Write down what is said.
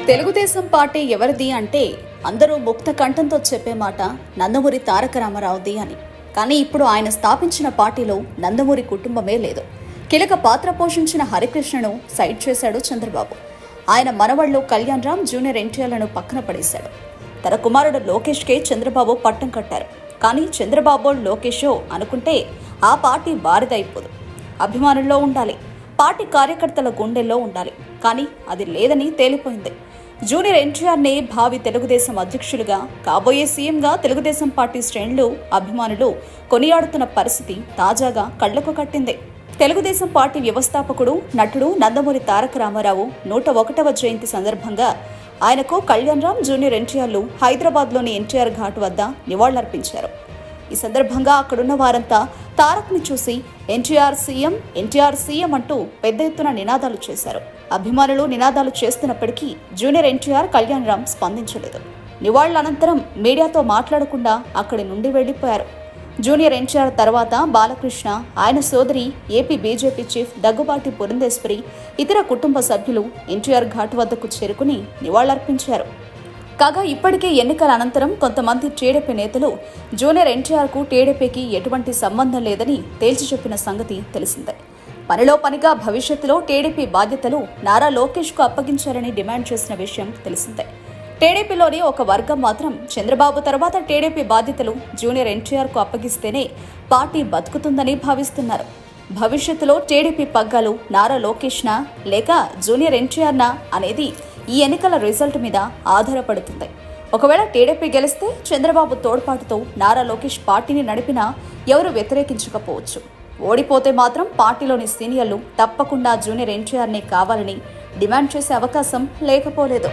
Telugu Desam party ఎవరిది అంటే అందరూ ముక్త కంఠంతో చెప్పే మాట నందమూరి తారక రామారావుది అని. కానీ ఇప్పుడు ఆయన స్థాపించిన పార్టీలో నందమూరి కుటుంబమే లేదు. కీలక పాత్ర పోషించిన హరికృష్ణను సైడ్ చేశాడు చంద్రబాబు. ఆయన మనవళ్లు కళ్యాణ్ రామ్, జూనియర్ ఎన్టీఆర్లను పక్కన పడేశాడు. తన కుమారుడు లోకేష్కే చంద్రబాబు పట్టం కట్టారు. కానీ చంద్రబాబు లోకేషో అనుకుంటే ఆ పార్టీ వారిదైపోదు. అభిమానుల్లో ఉండాలి, పార్టీ కార్యకర్తల గుండెల్లో ఉండాలి. కానీ అది లేదని తేలిపోయింది. జూనియర్ ఎన్టీఆర్నే భావి తెలుగుదేశం అధ్యక్షులుగా, కాబోయే సీఎంగా తెలుగుదేశం పార్టీ శ్రేణులు, అభిమానులు కొనియాడుతున్న పరిస్థితి తాజాగా కళ్లకు కట్టింది. తెలుగుదేశం పార్టీ వ్యవస్థాపకుడు, నటుడు నందమూరి తారక రామారావు 101వ జయంతి సందర్భంగా ఆయనకు కళ్యాణ్ రామ్, జూనియర్ ఎన్టీఆర్లు హైదరాబాద్లోని ఎన్టీఆర్ ఘాట్ వద్ద నివాళులర్పించారు. ఈ సందర్భంగా అక్కడున్న వారంతా తారక్ని చూసి ఎన్టీఆర్ సీఎం, ఎన్టీఆర్ సీఎం అంటూ పెద్ద ఎత్తున నినాదాలు చేశారు. అభిమానులు నినాదాలు చేస్తున్నప్పటికీ జూనియర్ ఎన్టీఆర్, కళ్యాణ్ రామ్ స్పందించలేదు. నివాళుల అనంతరం మీడియాతో మాట్లాడకుండా అక్కడి నుండి వెళ్లిపోయారు. జూనియర్ ఎన్టీఆర్ తర్వాత బాలకృష్ణ, ఆయన సోదరి, AP BJP chief Daggubati Purandeswari, ఇతర కుటుంబ సభ్యులు ఎన్టీఆర్ ఘాట్ వద్దకు చేరుకుని నివాళులర్పించారు. కాగా ఇప్పటికే ఎన్నికల అనంతరం కొంతమంది టీడీపీ నేతలు జూనియర్ ఎన్టీఆర్కు టీడీపీకి ఎటువంటి సంబంధం లేదని తేల్చి చెప్పిన సంగతి తెలిసిందే. పనిలో పనిగా భవిష్యత్తులో టీడీపీ బాధ్యతలు నారా లోకేష్కు అప్పగించాలని డిమాండ్ చేసిన విషయం తెలిసిందే. టీడీపీలోని ఒక వర్గం మాత్రం చంద్రబాబు తర్వాత టీడీపీ బాధ్యతలు జూనియర్ ఎన్టీఆర్కు అప్పగిస్తేనే పార్టీ బతుకుతుందని భావిస్తున్నారు. భవిష్యత్తులో టీడీపీ పగ్గాలు నారా లోకేష్నా లేక జూనియర్ ఎన్టీఆర్నా అనేది ఈ ఎన్నికల రిజల్ట్ మీద ఆధారపడుతుంది. ఒకవేళ టీడీపీ గెలిస్తే చంద్రబాబు తోడ్పాటుతో నారా లోకేష్ పార్టీని నడిపినా ఎవరు వ్యతిరేకించకపోవచ్చు. ఓడిపోతే మాత్రం పార్టీలోని సీనియర్లు తప్పకుండా జూనియర్ ఎన్టీఆర్నే కావాలని డిమాండ్ చేసే అవకాశం లేకపోలేదు.